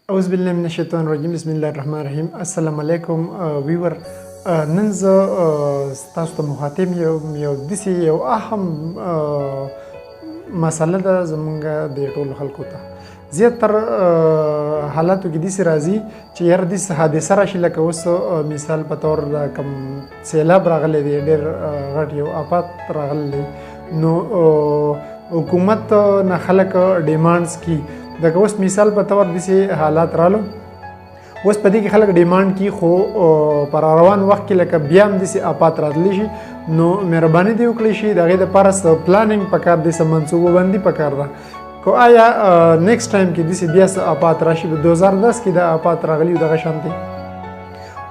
أعوذ بالله من الشیطان الرجیم بسم الله الرحمن الرحیم. السلام علیکم ویور. نن زه ستاسو ته مخاطب یم یو داسې یو اهم مسله ده زمونږ د ټولو خلکو ته. زیاتر حالاتو کې داسې راځي چې یاره داسې حادثه راشي لکه اوس مثال په طور د کوم سیلاب راغلی دی، ډېر غټ یو آفات راغلی دی، نو حکومت نه خلک ډیمانډز کی دغه اوس مثال په طور داسې حالات رالو، اوس په دې کې خلک ډیمانډ کی خو پر روان وخت کې لکه بیا هم داسې آفات راتلی شي، نو مهرباني دې وکړی شي د هغې دپاره څه پلانینګ پکار دی، څه منصوبه بندي پکار ده. که آیا نیکسټ ټایم کې داسې بیا څه آفات راشي، په 2010 کې د آفات راغلي دغه شانتې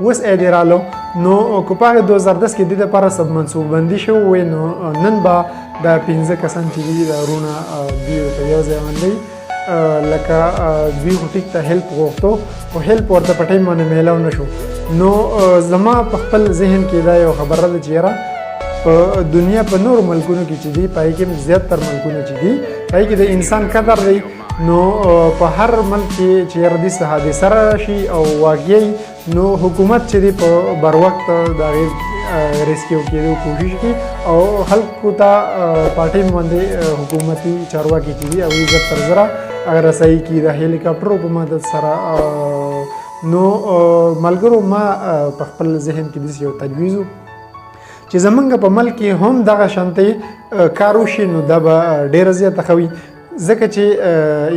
اوس دې رالو، نو که په هغې 2010 کې دې دپاره څه منصوبه بندي شوی وی، نو نن به دا 15 کسان چې دي د وروڼه دوی ورته یو ځای باندې لکه دوی خو ټیک ته هیلپ غوښتو خو هیلپ ورته په ټایم باندې میلاو نه شو. نو زما په خپل ذهن کې دا یو خبره ده چې یاره په دنیا په نورو ملکونو کې چې دي، په هغې کې زیاتر ملکونه چې دي په هغې کې د انسان قدر دی، نو په هر ملک کې چې یاره داسې حادثه راشي او واقعي، نو حکومت چې دی په بر وخت د هغې ریسکیو کېدو کوشش کوي او خلکو ته په ټایم باندې حکومتي چارواکي چې دي هغوی زر تر زره هغه رسایي کوي د هلیکاپټرو په مدد سره. نو ملګرو ما په خپل ذهن کې داسې یو تجویز و چې زمونږ په ملک کې هم دغه شانتې کار وشي، نو دا به ډېره زیاته ښه وي، ځکه چې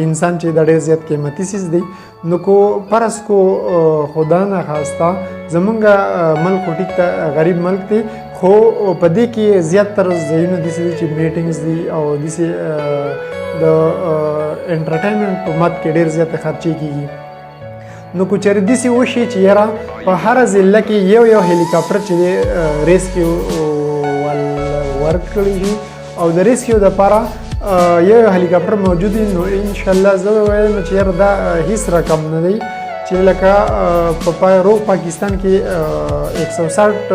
انسان چې دا ډېر زیات قیمتي څیز دی. نو کو فرض کو خدا نه خواسته زمونږ ملک خو ټیک ته غریب ملک دی، خو په دې کې زیاتر ځایونه داسې دي چې میټینګز دي او داسې د انټرټینمنټ په مد کې ډېر زیاته خرچې کېږي. نو که چېرې داسې وشي چې یاره په هره ضلع کې یو هلیکاپټر چې دی ریسکیو ورکړی شي او د ریسکیو دپاره یو هلیکاپټر موجود وي، نو انشاءالله زه به وایم چې یاره دا هیڅ رقم نه دی چې لکه په روغ پاکستان کې 160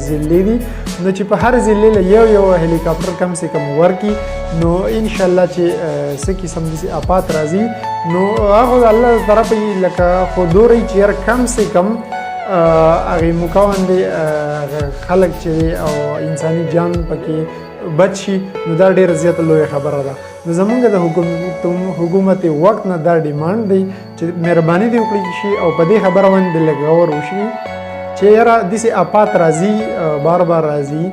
ضلعې دي، نو چې په هر ضلع له یو هلیکاپټر کم سے کم ورکړي، نو انشاءالله چې څه قسم داسې آفات راځي نو هغه د الله طرفه وي، لکه خو دوری چې یاره کم سے کم هغې موقع باندې خلک چې دی او انساني جان پکې بچ شي، نو دا ډېره زیاته لویه خبره ده. نو زمونږ د حکومت وخت نه دا ډیمانډ دی چې مهرباني دې وکړي شي او په دې خبره باندې لږ غور وشي چې یاره داسې آفات راځي بار بار راځي،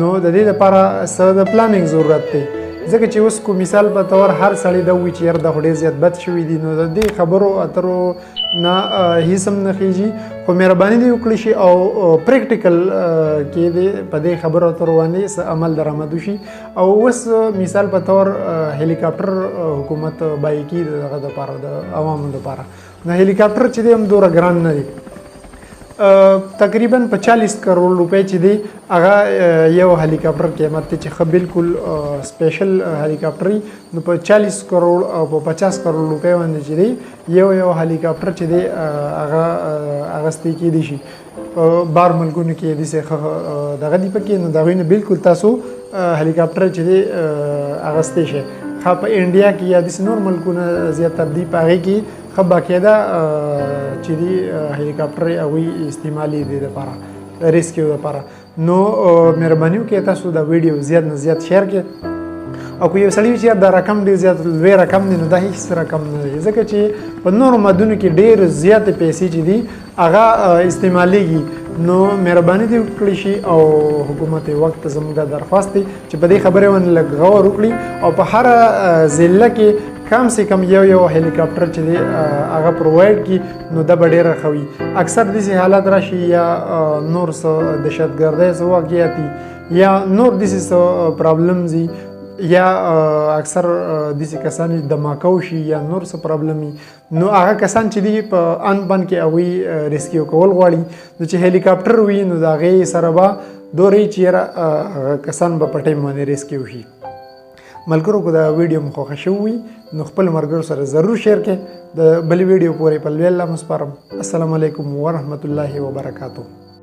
نو د دې لپاره څه د پلانینګ ضرورت دی، ځکه چې اوس کو مثال په طور هر سړی دا وایي چې یاره دا خو ډېر زیات بد شوي دي، نو د دې خبرو اترو نه هیڅ هم نه خیږي، خو مهرباني دې وکړي شي او پریکټیکل کې دې په دې خبرو اترو باندې څه عمل درآمد وشي. او اوس مثال په طور هلیکاپټر حکومت بای کي دغه دپاره د عوامو دپاره، نو هلیکاپټر چې دی هم دومره ګران نه دی، تقریبا په 40 کروڑ روپۍ چې دی هغه یو هلیکاپټر قیمت دی چې ښه بالکل سپیشل هلیکاپټر وي، نو په 40 کروڑ او په 50 کروڑ روپۍ باندې چې دی یو هلیکاپټر چې دی هغه اخیستی کېدی شي. په بار ملکونو کې داسې ښه دغه دي پکې، نو د هغوی نه بالکل تاسو هلیکاپټر چې دی اخیستی شئ. ښه په انډیا کې یا داسې نور ملکونه زیاتر دي په هغې کې ښه باقاعده چې دي هلیکاپټر هغوی استعمالي دي دپاره ریسکیو دپاره. نو مهرباني وکړئ تاسو دا ویډیو زیات نه زیات شیر کړئ، او که یو سړي وي چې دا رقم ډېر زیات لوی رقم دی، نو دا هېڅ رقم نه دی، ځکه چې په نورو مدونو کې ډېر زیاتې پیسې چې دي هغه استعمالیږي. نو مهرباني دې وکړي شي او حکومت وخت ته زموږ دا درخواست دی چې په دې خبرې باندې لږ غور وکړي او په هره ضلع کې کم سے کم یو هلیکاپټر چې دی هغه پرووایډ کړي، نو دا به ډېره ښه وي. اکثر داسې حالات راشي یا نور څه دهشتګردۍ څه واقعیات دي یا نور داسې څه پرابلمز دي یا اکثر داسې کسان دماکه وشي یا نور څه پرابلم وي، نو هغه کسان چې دي په ان بن کې هغوی ریسکیو کول غواړي، نو چې هلیکاپټر وي نو د هغې سره به دورې چې یاره هغه کسان به په ټایم باندې ریسکیو شي. ملګرو که دا ویډیو مو خوښه شوی وي نو خپل ملګرو سره ضرور شیر کړئ. د بلې ویډیو پورې په لوی الله مو سپارم. السلام علیکم ورحمت الله وبرکاتو.